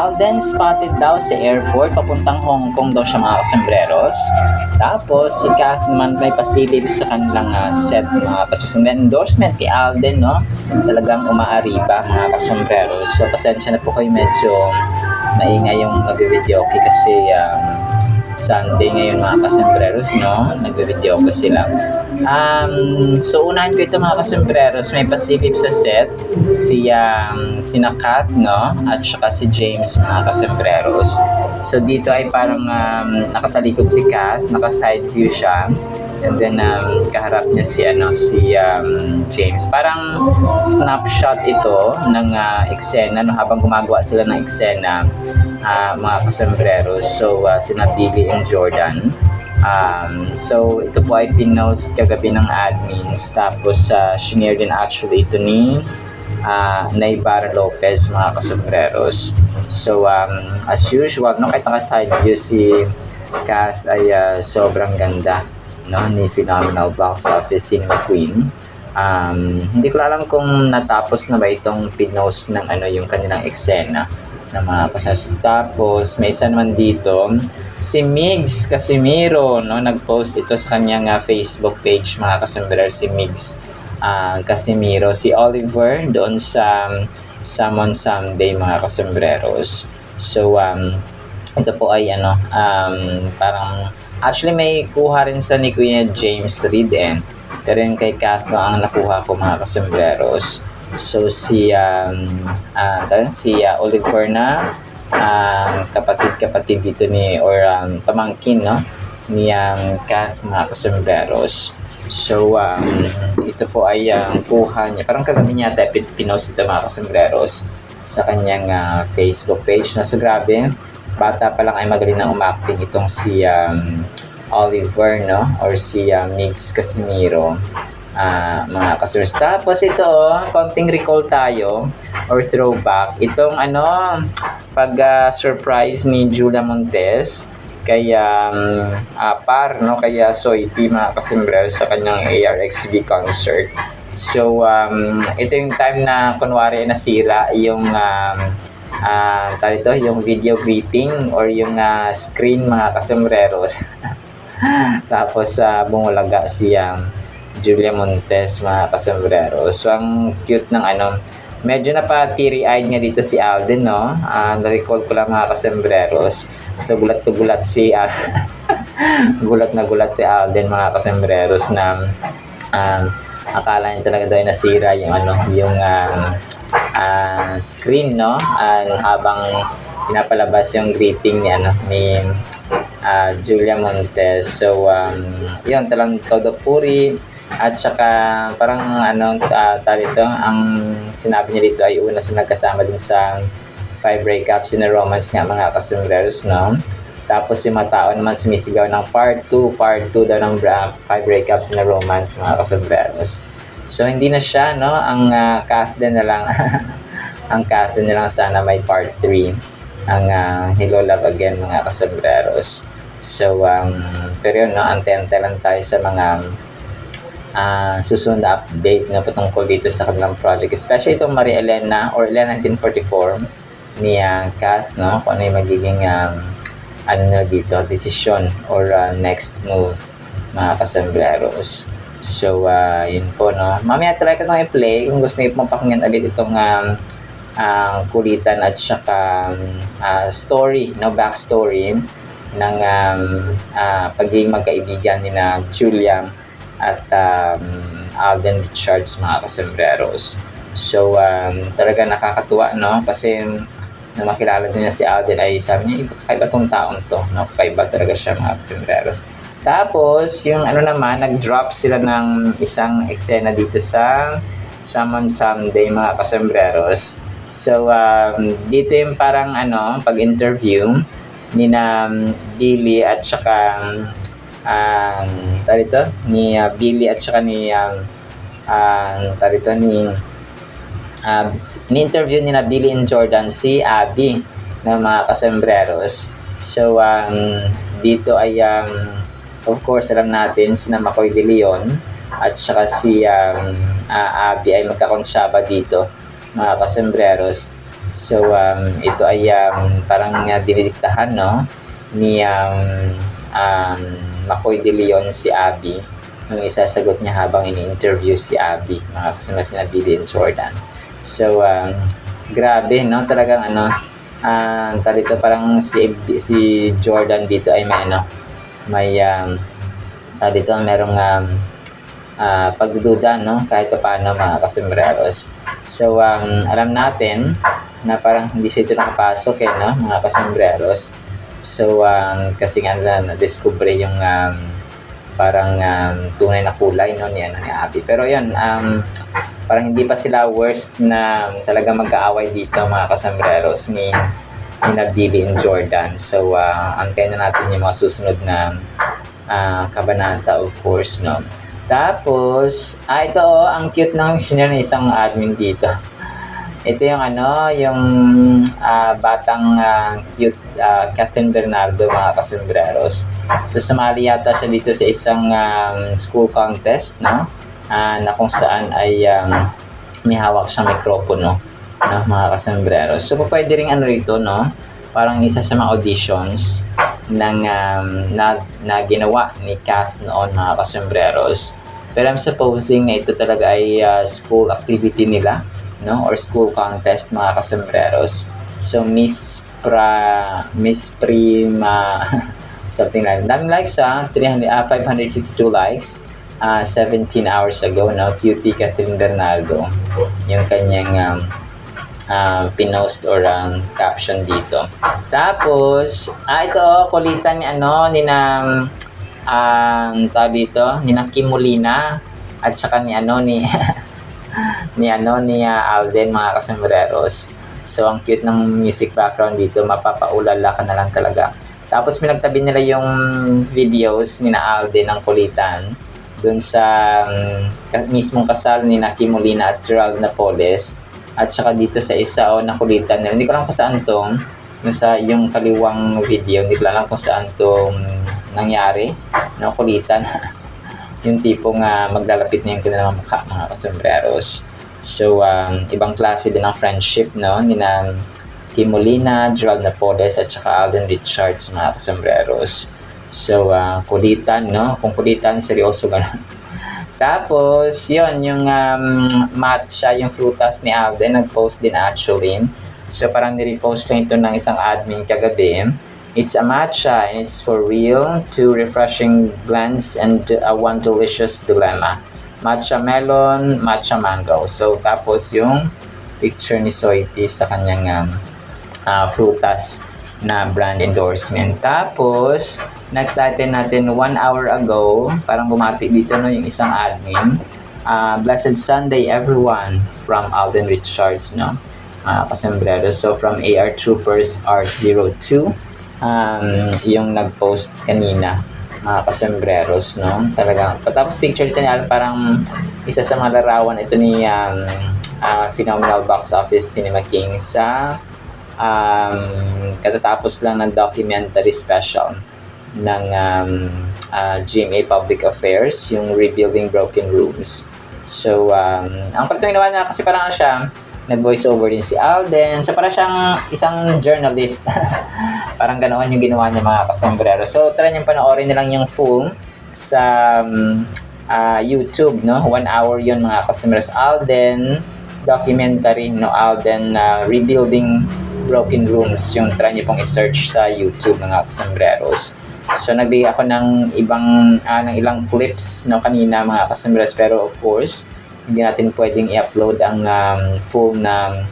Alden spotted daw sa airport, papuntang Hong Kong daw siya mga kasembreros. Tapos si Kath naman may pasilip sa kanilang set mga kasembreros. And then endorsement kay Alden, no? Talagang umaari pa mga kasembreros. So pasensya na po kayo, medyo maingay yung nag-video okay kasi Sunday ngayon mga kasembreros, no? Nagbe-video ko sila. So unahin ko ito mga kasembreros, may pasilip sa set sina Kath, no? At saka si James mga kasembreros. So dito ay parang nakatalikod si Kath, naka-side view siya. And then kaharap niya si James. Parang snapshot ito ng eksena, no? Habang gumagawa sila ng eksena, mga kasembreros. So sina Billy and Jordan. So ito po ay pinost kagabi ng admins. Tapos shinare din actually ito ni Naybar Lopez mga kasembreros. So as usual, no, kahit naka-side view si Kath ay sobrang ganda, no, ni Phenomenal Box Office Cinema Queen. Hindi ko alam kung natapos na ba itong pinost ng yung kanilang eksena na mga kasas. Tapos may isa naman dito si Migs Casimiro, no, nag-post ito sa kanyang Facebook page mga kasembreros. Si Migs Casimiro, si Oliver doon sa Summon Someday mga kasembreros. So ito po ay parang actually may kuha rin sa ni Kuya James Reid pero yung kay Kath ang nakuha ko mga kasembreros. So si Oliver na kapatid dito ni or pamangkin, no, ni Kath mga kasembreros. So ito po ay kuha niya, parang kagabi niya pinost ito mga kasembreros sa kanyang Facebook page. So grabe, bata pa lang ay magaling na umacting itong si Oliver, no, or si Migs Casimiro mga kasembreros. Tapos ito, konting recall tayo or throwback itong pag-surprise ni Julia Montes kaya no, kaya Soiti mga kasembreros sa kanyang ARXB concert. So ito yung time na kunwari nasira yung yung video greeting or yung screen mga kasembreros. Tapos bumulaga si Julia Montes mga kasembreros. So ang cute ng medyo na pa teary-eyed nga dito si Alden, no. Na-recall ko lang mga kasembreros. So gulat si gulat si Alden mga kasembreros na akala niya talaga daw ay nasira yung screen, no, habang pinapalabas yung greeting ni Julia Montes. So yun, talang todo puri. At saka parang talito ang sinabi niya dito ay una sa nagkasama din sa 5 breakups in a romance nga mga kasembreros, no. Tapos yung mga tao naman sumisigaw ng part 2 daw ng 5 breakups in a romance mga kasembreros. So hindi na siya, no, ang Kath din na lang ang Kath din na lang sana may part 3 ang Hello Love Again mga kasembreros. So pero yun, no, antente lang tayo sa mga susunod na update na patungkol dito sa kanilang project, especially itong Maria Elena or Elena 1944 ni Kath, no, kung ano yung magiging dito desisyon or next move mga kasembreros. So yun po, no, mamaya try ko itong i-play kung gusto niyo pong pakinggan ulit itong kulitan at saka story, no, backstory ng pagiging magkaibigan ni na Julia at Alden Richards mga kasembreros. So talaga nakakatuwa, no, kasi na makilala din niya si Alden ay sabi niya kakaiba tong taong to, no, kakaiba talaga siya mga kasembreros. Tapos yung naman, nag-drop sila ng isang eksena dito sa Summon Someday mga kasembreros. So dito yung parang pag-interview ni na Billy at saka ni Billy at saka ni in-interview ni na Billy and Jordan si Abby ng mga kasembreros. So dito ay of course alam natin si Makoy De Leon at saka si Abby ay magkakonsyaba dito mga kasembreros. So, ito ay parang dinidiktahan, no, ni Makoy De Leon si Abby. Yung isasagot niya habang ini-interview si Abby, mga kasama na Billy and Jordan. So, grabe, no? Talagang dito parang si Jordan dito ay may dito merong pagdududa, no? Kahit pa paano, mga kasembreros. So, alam natin na parang hindi siya ito nakapasok, no? Mga kasembreros. So, kasi nga na-discover yung parang tunay na kulay, no, ni Abby. Pero yun, parang hindi pa sila worst na talaga magkaaway dito, mga kasembreros, ni Billy and Jordan. So, antayin na natin yung mga susunod na kabanata, of course, no. Tapos, ito, ang cute ng senior na isang admin dito. Ito yung yung batang cute Catherine Bernardo, mga kasembreros. So, sumali yata siya dito sa isang school contest, no? Na kung saan ay may hawak siyang mikropono, no, mga kasembreros. So, pwede rin rito, no? Parang isa sa mga auditions ng na ginawa ni Kath noon, mga kasembreros. Pero I'm supposing na ito talaga ay school activity nila, no, or school contest, mga kasembreros. So, Miss Prima something like that. Daming likes, 552 likes 17 hours ago, no. Cutie Catherine Bernardo yung kanyang pinost or caption dito. Tapos, ito, kulitan ni Nina Kim Molina at saka ni Alden, mga kasembreros. So, ang cute ng music background dito, mapapaulala ka na lang talaga. Tapos, pinagtabi nila yung videos ni Alden ng kulitan dun sa mismong kasal ni Kim Molina at Gerald Napoles. At saka dito sa isa na kulitan nila. Hindi ko lang kung saan tong yung kaliwang video, hindi ko lang kung saan tong nangyari, no, kulitan. Yung tipong maglalapit na yung kanilang mukha, mga kasembreros. So, ibang klase din ng friendship, no, ni Kim Molina, Gerald Napoles, at saka Alden Richards, mga kasembreros. So, kulitan, no? Kung kulitan, seryoso ganun. Tapos, yun, yung matcha, yung frutas ni Alden, nag-post din actually. So, parang nirepost lang ito ng isang admin kagabi. It's a matcha and it's for real, 2 refreshing blends and one delicious dilemma. Matcha melon, matcha mango. So, tapos yung picture ni Soiti sa kanyang frutas na brand endorsement. Tapos, next item natin, 1 hour ago, parang bumati dito, no, yung isang admin. Blessed Sunday everyone from Alden Richards, no, kasembreros. So, from AR Troopers Art 02, yung nag-post kanina, mga kasembreros, no, talagang. Patapos picture ito niya, parang isa sa mga larawan ito ni Phenomenal Box Office Cinema King sa katatapos lang ng documentary special ng GMA Public Affairs, yung Rebuilding Broken Rooms. So, ang kwento ginawa niya, kasi parang siya, nag-voice over din si Alden. So, parang siyang isang journalist. Parang ganoon yung ginawa niya, mga kasombrero. So, try niyong panoorin nilang yung full sa YouTube, no? 1 hour yun, mga kasombrero. Alden documentary, no? Alden Rebuilding Broken Rooms. Yung try niyo pong i-search sa YouTube, mga kasembreros. So, nagbigay ako ng ilang clips, no, kanina, mga kasembreros. Pero, of course, hindi natin pwedeng i-upload ang full na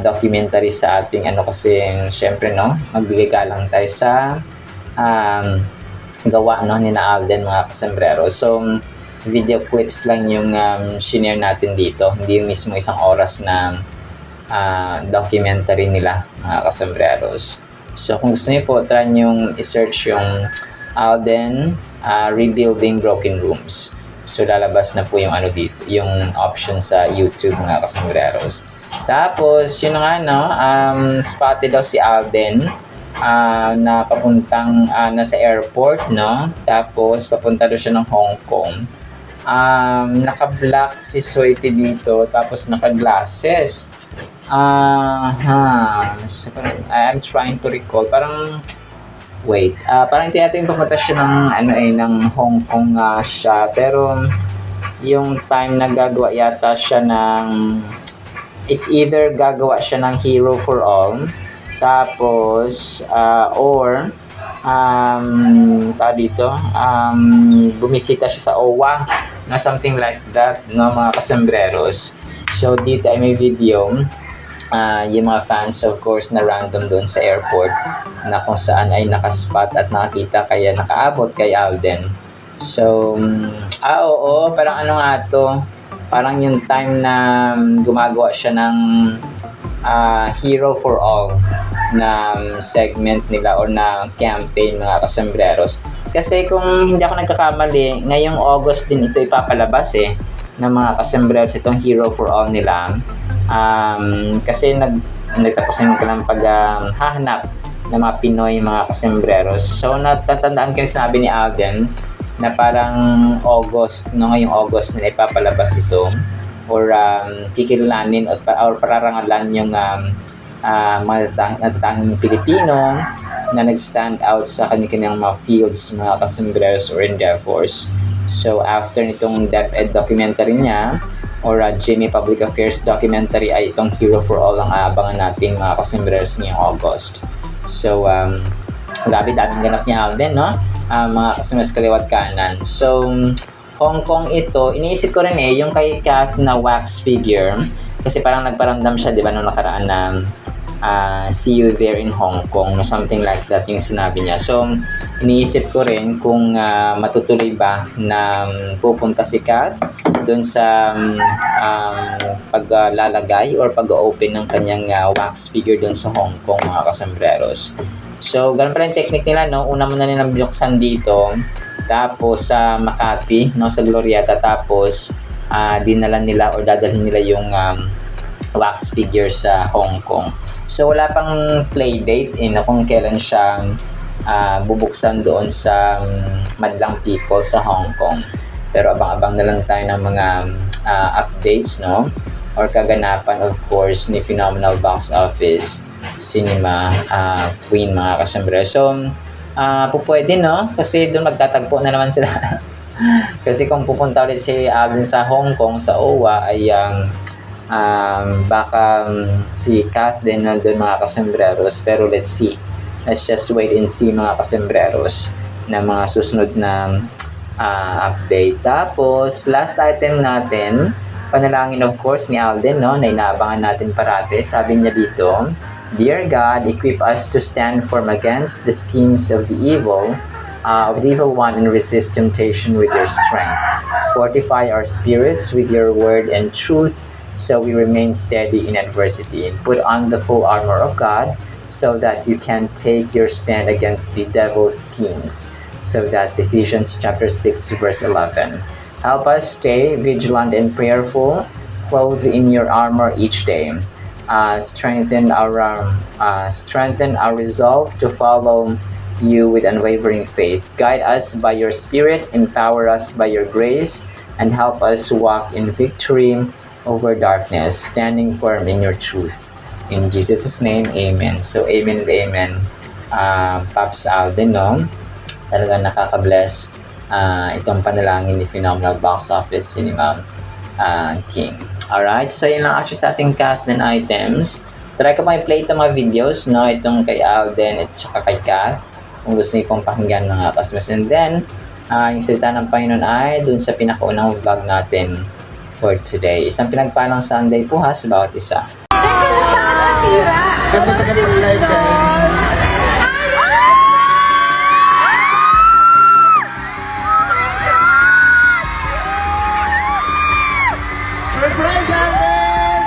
documentary sa ating kasi syempre, no, magbigay galang tayo sa gawa, no, ni na Alden, mga kasombrero. So, video clips lang yung shinare natin dito, hindi yung mismo isang oras na documentary nila, mga kasembreros. So, kung gusto niyo po, try nyo i-search yung Alden Rebuilding Broken Rooms. So, lalabas na po yung dito, yung option sa YouTube, mga kasembreros. Tapos, yun nga, no, spotted daw si Alden na papuntang nasa airport, no. Tapos, papunta daw siya ng Hong Kong. Naka-black si Sweetie dito, tapos naka-glasses. So, I'm trying to recall. Parang, wait. Parang hindi natin pumunta siya ng Hong Kong siya. Pero, yung time na gagawa yata siya it's either gagawa siya ng Hero for All, tapos, bumisita siya sa OWA, na something like that, no, mga kasembreros. So, dito ay may video, yung mga fans, of course, na random doon sa airport, na kung saan ay nakaspot at nakakita, kaya nakaabot kay Alden. So, oo, parang ano nga to, parang yung time na gumagawa siya ng Hero for All na segment nila or na campaign, mga kasembreros. Kasi kung hindi ako nagkakamali, ngayong August din ito ipapalabas ng mga kasembreros, itong Hero for All nila. Kasi nagtapos na lang paghahanap ng mga Pinoy, mga kasembreros. So natatandaan ko yung sabi ni Alden na parang ngayong August nila ipapalabas ito, or kikilalanin or pararangalan yung mga natatanging Pilipino na nag-stand out sa kanilang mga fields, mga kasembreros or endeavors. So after nitong DepEd documentary niya, or GMA Public Affairs documentary, ay itong Hero for All ang aabangan nating mga kasembreros ngayong August. So grabe, daming ganap niya Alden, no? Mga kasembreros kaliwat kanan. So Hong Kong ito, iniisip ko rin yung kay Kath na wax figure, kasi parang nagparamdam siya, di ba, nung nakaraan na see you there in Hong Kong, no, something like that yung sinabi niya. So iniisip ko rin kung matutuloy ba na pupunta si Kath doon sa paglalagay or pag-open ng kanyang wax figure doon sa Hong Kong, mga kasembreros. So ganun pa rin technique nila, no? Una muna nilang binuksan dito, tapos sa Makati, no, sa Glorieta, tapos dinala nila or dadalhin nila yung wax figure sa Hong Kong. So wala pang play date na kung kailan siya bubuksan doon sa Madlang People sa Hong Kong. Pero abang-abang na lang tayo ng mga updates, no, or kaganapan, of course, ni Phenomenal Box Office Cinema Queen, mga kasembreros. So pwede, no, kasi doon magtatagpo na naman sila. Kasi kung pupunta ulit si Alden sa Hong Kong, sa OWA, ay baka si Kath din nandun, mga kasembreros. Pero let's see, let's just wait and see, mga kasembreros, na mga susunod na update. Tapos last item natin, panalangin, of course, ni Alden, no, na inaabangan natin parate. Sabi niya dito, "Dear God, equip us to stand firm against the schemes of the evil one, and resist temptation with your strength. Fortify our spirits with your word and truth, so we remain steady in adversity. And put on the full armor of God, so that you can take your stand against the devil's schemes." So that's Ephesians chapter 6, verse 11. Help us stay vigilant and prayerful, clothed in your armor each day. Strengthen our resolve to follow you with unwavering faith. Guide us by your Spirit, empower us by your grace, and help us walk in victory over darkness, standing firm in your truth. In Jesus' name, amen. So, amen and amen. Pops Alden, no? Talagang nakaka-bless itong panalangin ni Phenomenal Box Office Cinema King. Alright, so yun lang actually sa ating Kath din items. Try ko pa i-play itong mga videos, no? Itong kay Alden at saka kay Kath, kung gusto niyo pong pakinggan, mga customers. And then, yung salita ng Panginoon ay dun sa pinakaunang vlog natin for today. Isang pinagpalang Sunday po ha sa bawat isa. Teka lang, bakit nasira? Tagal mag-live, guys. Surprise, Alden!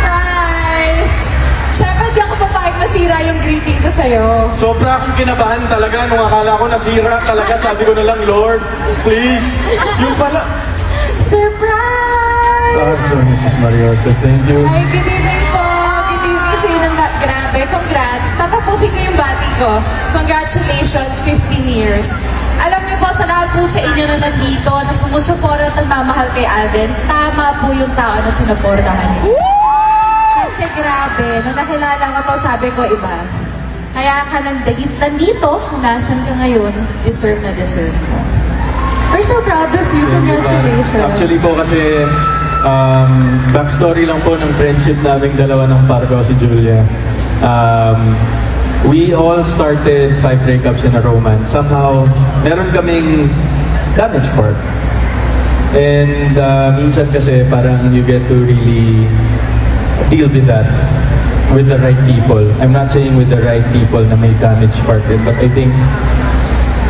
Surprise! Siyempre, di ako papayag masira yung greeting ko sa'yo. Sobra akong kinabahan talaga nung akala ko nasira talaga. Sabi ko na lang, Lord, please. Yung pala, Surprise! Mrs. Mariosa, thank you. Ay, good evening po. Good evening sa inyo ng lahat. Grabe, congrats. Tatapusin ko yung bati ko. Congratulations, 15 years. Alam niyo po, sa lahat po sa inyo na nandito, na sumusuporta at nagmamahal kay Alden, tama po yung tao na sinuportahan niyo. Kasi grabe, nung nakilala ko to, sabi ko iba. Kaya ka nandito, kung nasan ka ngayon, deserve na deserve mo. We're so proud of you. Congratulations. Actually po kasi, backstory lang po ng friendship naming dalawa ng Pargo si Julia. We all started 5 breakups in a romance. Somehow, meron kaming damage part. And minsan kasi parang you get to really deal with that with the right people. I'm not saying with the right people na may damage part din, but I think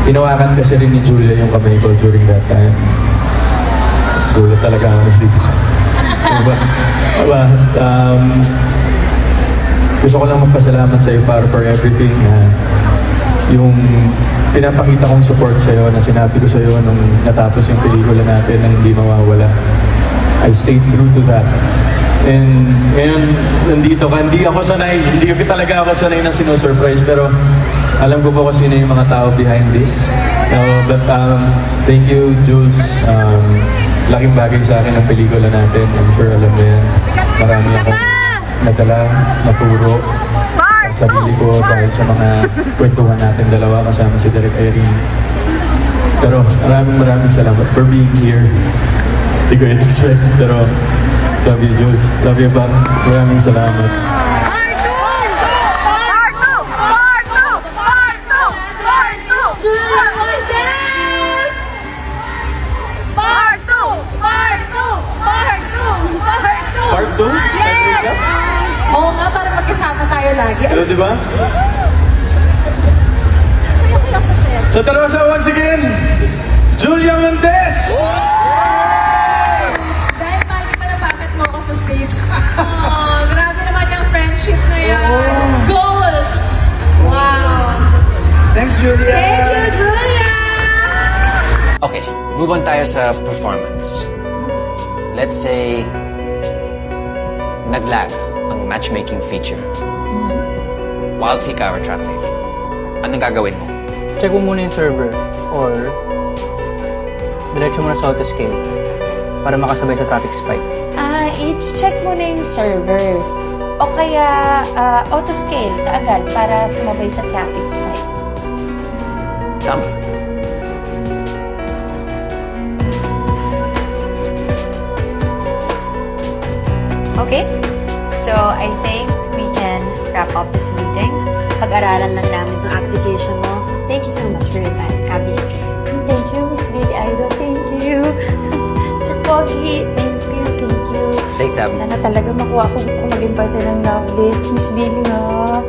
hinawakan kasi rin ni Julia yung kamay ko during that time. Gulat talaga ako dito. Diba? Gusto ko lang magpasalamat sa iyo para for everything. Yung pinapakita kong support sa iyo na sinabi ko sa iyo nung natapos yung pelikula natin na hindi mawawala. I stayed true to that. And ngayon, nandito ka. Hindi ako sanay. Hindi talaga ako sanay na sinusurprise. Pero alam ko po kung sino yung mga tao behind this. But thank you, Jules. Laking bagay sa akin ang pelikula natin. I'm sure alam mo yan. Marami akong nadala, naturo sa sarili ko dahil sa mga kwentuhan natin dalawa kasama si Direk Irene. Pero maraming salamat for being here. Hindi ko in-expect, pero love you, Jules. Love you, Pam. Maraming salamat. Part 2? Oo nga, para magkasama tayo lagi. Pero diba? Sa Tarosa, once again, Julia Mendez! Dahil mahal kita na bakit mo ako sa stage. Oh, grabe naman yung friendship na yan. Goals! Wow. Thanks, Julia! Thank you, Julia! Okay, move on tayo sa performance. Let's say, naglag ang matchmaking feature. While peak hour traffic. Anong gagawin mo? Check mo muna yung server or diretso mo na sa auto-scale para makasabay sa traffic spike. I-check mo na yung server. O kaya auto-scale kaagad para sumabay sa traffic spike. Tama. Okay, so I think we can wrap up this meeting. Pag-aralan lang namin yung application mo. Thank you so much for your time, Kabi. Thank you, Miss Billy Idol. Thank you. Sir Pogi, thank you, thank you. Thanks, Abby. Sana talaga makuha ko. Gusto ko maging parte ng love list. Miss Billy, ha?